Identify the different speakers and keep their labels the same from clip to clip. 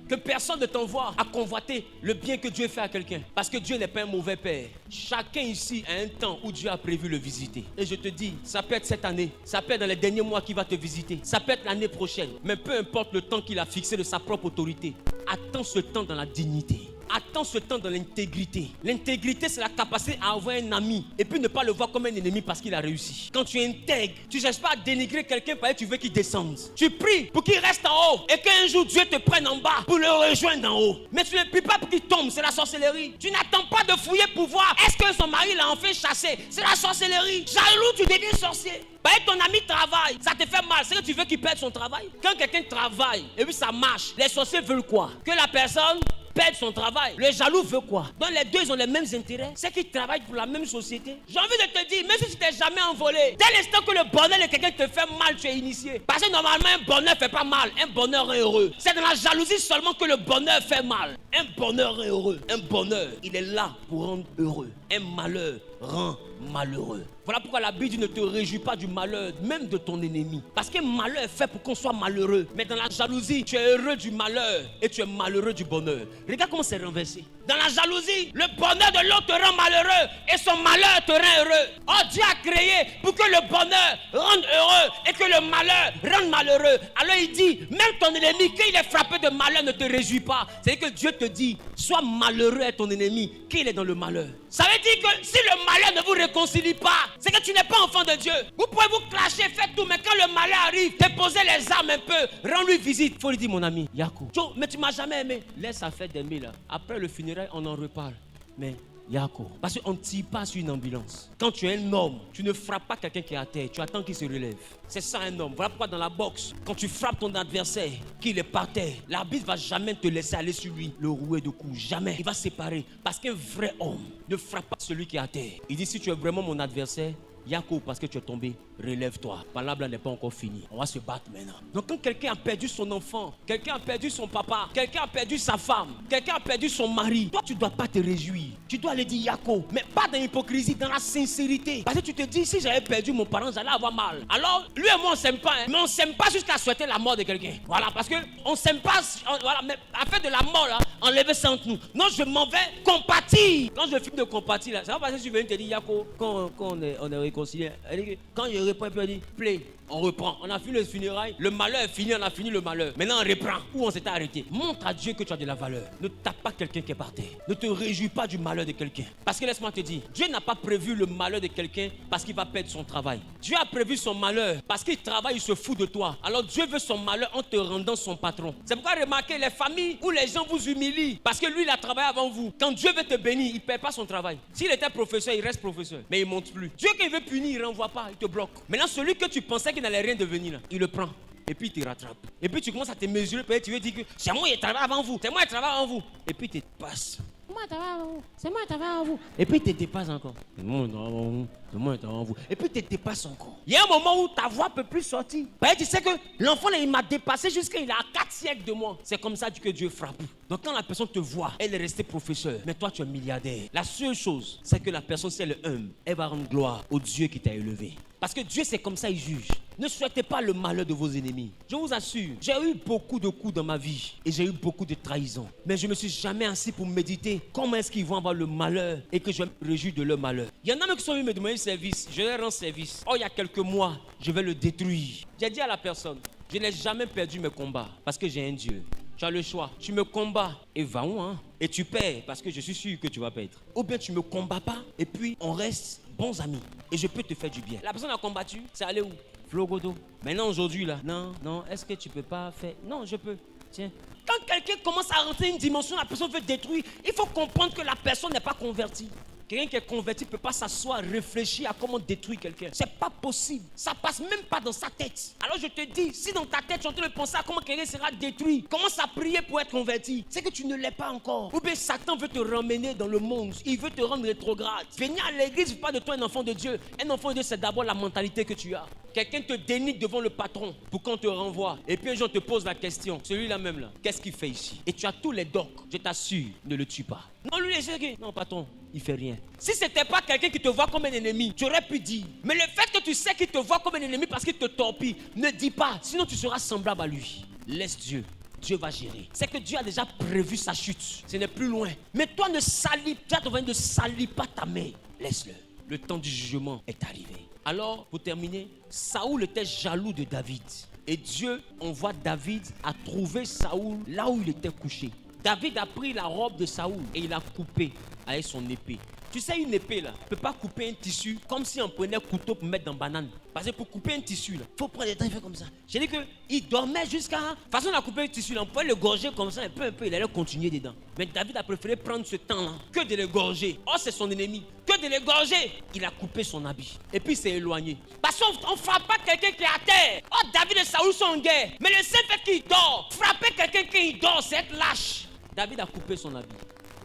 Speaker 1: que personne ne t'envoie à convoiter le bien que Dieu fait à quelqu'un. Parce que Dieu n'est pas un mauvais père. Chacun ici a un temps où Dieu a prévu le visiter. Et je te dis, ça peut être cette année, ça peut être dans les derniers mois qu'il va te visiter, ça peut être l'année prochaine. Mais peu importe le temps qu'il a fixé de sa propre autorité, attends ce temps dans la dignité. Attends ce temps dans l'intégrité. L'intégrité, c'est la capacité à avoir un ami et puis ne pas le voir comme un ennemi parce qu'il a réussi. Quand tu es intègre, tu ne cherches pas à dénigrer quelqu'un parce que tu veux qu'il descende. Tu pries pour qu'il reste en haut et qu'un jour Dieu te prenne en bas pour le rejoindre en haut. Mais tu ne pries pas pour qu'il tombe, c'est la sorcellerie. Tu n'attends pas de fouiller pour voir est-ce que son mari l'a enfin chassé. C'est la sorcellerie. Jaloux, tu deviens sorcier. Ton ami travaille, ça te fait mal, c'est que tu veux qu'il perde son travail. Quand quelqu'un travaille et puis ça marche, les sorciers veulent quoi? Que la personne perd son travail. Le jaloux veut quoi? Donc les deux ils ont les mêmes intérêts. C'est qu'ils travaillent pour la même société. J'ai envie de te dire, même si tu t'es jamais envolé, dès l'instant que le bonheur de quelqu'un te fait mal, tu es initié. Parce que normalement un bonheur ne fait pas mal, un bonheur est heureux. C'est dans la jalousie seulement que le bonheur fait mal. Un bonheur est heureux. Un bonheur, il est là pour rendre heureux. Un malheur rend malheureux. Voilà pourquoi la Bible dit ne te réjouis pas du malheur, même de ton ennemi. Parce que malheur est fait pour qu'on soit malheureux. Mais dans la jalousie, tu es heureux du malheur et tu es malheureux du bonheur. Regarde comment c'est renversé. Dans la jalousie, le bonheur de l'autre te rend malheureux et son malheur te rend heureux. Oh, Dieu a créé pour que le bonheur rende heureux et que le malheur rende malheureux. Alors il dit, même ton ennemi, quand il est frappé de malheur, ne te réjouis pas. C'est-à-dire que Dieu te dit, sois malheureux à ton ennemi, qu'il est dans le malheur. Ça veut dire que si le malheur ne vous réconcilie pas, c'est que tu n'es pas enfant de Dieu. Vous pouvez vous clasher, faites tout, mais quand le malheur arrive, déposez les armes un peu, rends-lui visite. Il faut lui dire, mon ami, Yako, mais tu m'as jamais aimé. Laisse ça faire d'aimer là. Après le funérail, on en reparle. Mais Yako, parce qu'on ne tire pas sur une ambulance. Quand tu es un homme, tu ne frappes pas quelqu'un qui est à terre, tu attends qu'il se relève. C'est ça un homme. Voilà pourquoi dans la boxe, quand tu frappes ton adversaire, qu'il est par terre, l'arbitre ne va jamais te laisser aller sur lui, le rouer de coups. Jamais. Il va séparer. Parce qu'un vrai homme ne frappe pas celui qui est à terre. Il dit, si tu es vraiment mon adversaire, Yako, parce que tu es tombé, relève-toi. La parole n'est pas encore finie. On va se battre maintenant. Donc quand quelqu'un a perdu son enfant, quelqu'un a perdu son papa, quelqu'un a perdu sa femme, quelqu'un a perdu son mari, toi tu ne dois pas te réjouir. Tu dois aller dire Yako, mais pas dans l'hypocrisie, dans la sincérité. Parce que tu te dis, si j'avais perdu mon parent, j'allais avoir mal. Alors, lui et moi on s'aime pas, hein, mais on s'aime pas jusqu'à souhaiter la mort de quelqu'un. Voilà, parce que on s'aime pas, voilà, mais à faire de la mort là, enlever ça entre nous. Non, je m'en vais compatir. Quand je filme de compatir là, ça va passer sur je te dis Yako, quand on est réconcilié. Quand je réponds, il dit, play, on reprend. On a fini le funérail, le malheur est fini, on a fini le malheur. Maintenant on reprend. Où on s'était arrêté. Montre à Dieu que tu as de la valeur. Ne tape pas quelqu'un qui est par terre. Ne te réjouis pas du malheur de quelqu'un. Parce que laisse-moi te dire, Dieu n'a pas prévu le malheur de quelqu'un parce qu'il va perdre son travail. Dieu a prévu son malheur parce qu'il travaille, il se fout de toi. Alors Dieu veut son malheur en te rendant son patron. C'est pourquoi remarquez les familles où les gens vous humilient parce que lui il a travaillé avant vous. Quand Dieu veut te bénir, il ne perd pas son travail. S'il était professeur, il reste professeur. Mais il ne monte plus. Dieu qui veut punir, il ne renvoie pas, il te bloque. Maintenant celui que tu pensais qu'il n'allait rien devenir, là, il le prend. Et puis il te rattrape. Et puis tu commences à te mesurer, peut-être tu veux dire que c'est moi qui travaille avant vous, c'est moi qui travaille avant vous. Et puis il te passe. C'est moi qui travaille avant vous. Et puis il te dépasse encore. C'est moi qui travaille avant vous. C'est moi qui travaille avant vous. Et puis il te dépasse encore. Il y a un moment où ta voix ne peut plus sortir. Tu sais que l'enfant là, il m'a dépassé jusqu'à il a 4 siècles de moi. C'est comme ça que Dieu frappe. Donc quand la personne te voit, elle est restée professeure. Mais toi tu es milliardaire. La seule chose, c'est que la personne, si elle est humble, elle va rendre gloire au Dieu qui t'a élevé. Parce que Dieu, c'est comme ça, il juge. Ne souhaitez pas le malheur de vos ennemis. Je vous assure, j'ai eu beaucoup de coups dans ma vie et j'ai eu beaucoup de trahisons. Mais je ne me suis jamais assis pour méditer comment est-ce qu'ils vont avoir le malheur et que je vais me réjouir de leur malheur. Il y en a même qui sont venus me demander service. Je leur rends service. Oh, il y a quelques mois, je vais le détruire. J'ai dit à la personne, je n'ai jamais perdu mes combats parce que j'ai un Dieu. Tu as le choix. Tu me combats et va où hein? Et tu perds parce que je suis sûr que tu vas perdre. Ou bien tu me combats pas et puis on reste bons amis. Et je peux te faire du bien. La personne a combattu, c'est allé où? Flogodo. Maintenant aujourd'hui là, non, est-ce que tu peux pas faire? Non, je peux. Tiens. Quand quelqu'un commence à rentrer une dimension, la personne veut détruire, il faut comprendre que la personne n'est pas convertie. Quelqu'un qui est converti ne peut pas s'asseoir, réfléchir à comment détruire quelqu'un. C'est pas possible. Ça passe même pas dans sa tête. Alors je te dis, si dans ta tête tu es en train de penser à comment quelqu'un sera détruit, commence à prier pour être converti. C'est que tu ne l'es pas encore. Ou bien Satan veut te ramener dans le monde. Il veut te rendre rétrograde. Venir à l'église, pas de toi un enfant de Dieu. Un enfant de Dieu, c'est d'abord la mentalité que tu as. Quelqu'un te dénigre devant le patron pour qu'on te renvoie. Et puis un jour on te pose la question, celui-là même là, qu'est-ce qu'il fait ici? Et tu as tous les docs. Je t'assure, ne le tue pas. Non, lui, non, patron, il fait rien. Si ce n'était pas quelqu'un qui te voit comme un ennemi, tu aurais pu dire. Mais le fait que tu sais qu'il te voit comme un ennemi parce qu'il te torpille, ne dis pas. Sinon, tu seras semblable à lui. Laisse Dieu Dieu va gérer. C'est que Dieu a déjà prévu sa chute. Ce n'est plus loin. Mais toi ne salis pas ta main. Laisse-le. Le temps du jugement est arrivé. Alors, pour terminer, Saoul était jaloux de David. Et Dieu envoie David à trouver Saoul là où il était couché. David a pris la robe de Saoul et il a coupé avec son épée. Tu sais, une épée là, ne peut pas couper un tissu comme si on prenait un couteau pour mettre dans une banane. Parce que pour couper un tissu là, il faut prendre le temps, il fait comme ça. J'ai dit qu'il dormait jusqu'à... De toute façon, on a coupé un tissu là, on pouvait le gorger comme ça, un peu, il allait continuer dedans. Mais David a préféré prendre ce temps là que de le gorger. Oh, c'est son ennemi. Que de le gorger. Il a coupé son habit. Et puis il s'est éloigné. Parce qu'on ne frappe pas quelqu'un qui est à terre. Oh, David et Saoul sont en guerre. Mais le seul fait qu'il dort, frapper quelqu'un qui dort, c'est être lâche. David a coupé son habit.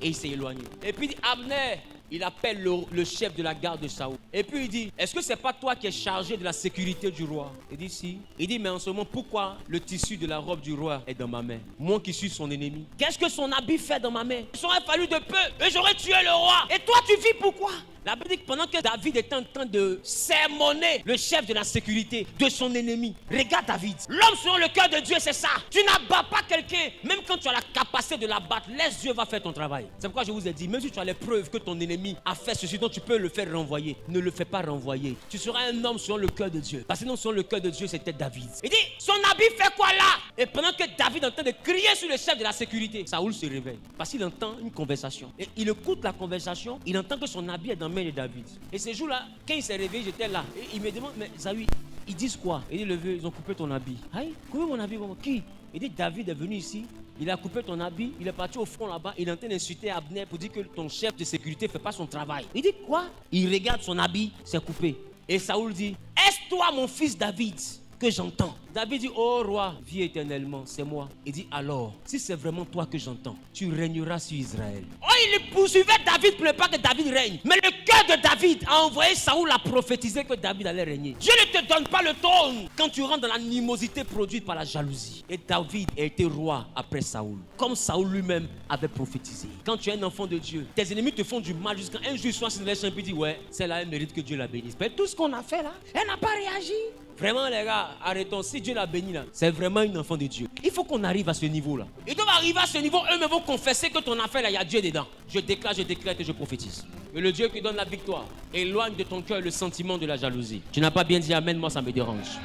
Speaker 1: Et il s'est éloigné. Et puis Abner, il appelle le chef de la garde de Saoul. Et puis il dit, est-ce que c'est pas toi qui es chargé de la sécurité du roi? Il dit si. Il dit, mais en ce moment, pourquoi le tissu de la robe du roi est dans ma main? Moi qui suis son ennemi. Qu'est-ce que son habit fait dans ma main? Il aurait fallu de peu et j'aurais tué le roi. Et toi tu vis pourquoi? La Bible dit que pendant que David était en train de sermonner le chef de la sécurité de son ennemi, regarde David. L'homme selon le cœur de Dieu, c'est ça. Tu n'abats pas quelqu'un, même quand tu as la capacité de l'abattre, laisse Dieu va faire ton travail. C'est pourquoi je vous ai dit, même si tu as les preuves que ton ennemi a fait ceci dont tu peux le faire renvoyer, ne le fais pas renvoyer. Tu seras un homme selon le cœur de Dieu. Parce que non, selon le cœur de Dieu, c'était David. Il dit, son habit fait quoi là? Et pendant que David est en train de crier sur le chef de la sécurité, Saoul se réveille. Parce qu'il entend une conversation. Et il écoute la conversation, il entend que son habit est dans de David. Et ce jour-là, quand il s'est réveillé, j'étais là. Et il me demande, mais Zawi, ils disent quoi? Il dit, le vieux, ils ont coupé ton habit. Aïe, coupé mon habit, comment? Qui? Il dit, David est venu ici, il a coupé ton habit, il est parti au front là-bas, il est en train d'insulter Abner pour dire que ton chef de sécurité ne fait pas son travail. Il dit, quoi? Il regarde son habit, c'est coupé. Et Saoul dit, est-ce toi mon fils David que j'entends? David dit, oh roi, vis éternellement, c'est moi. Il dit, alors, si c'est vraiment toi que j'entends, tu régneras sur Israël. Oh, il poursuivait David pour ne pas que David règne. Mais le cœur de David a envoyé Saoul à prophétiser que David allait régner. Dieu ne te donne pas le trône quand tu rentres dans l'animosité produite par la jalousie. Et David a été roi après Saoul, comme Saoul lui-même avait prophétisé. Quand tu es un enfant de Dieu, tes ennemis te font du mal jusqu'à un jour, soit sur les champs, et dit, ouais, celle-là, elle mérite que Dieu la bénisse. Mais tout ce qu'on a fait là, elle n'a pas réagi. Vraiment les gars, arrêtons. Si Dieu l'a béni là, c'est vraiment une enfant de Dieu. Il faut qu'on arrive à ce niveau là. Ils doivent arriver à ce niveau, eux-mêmes vont confesser que ton affaire là, il y a Dieu dedans. Je déclare que je prophétise. Que le Dieu qui donne la victoire éloigne de ton cœur le sentiment de la jalousie. Tu n'as pas bien dit amen, moi ça me dérange.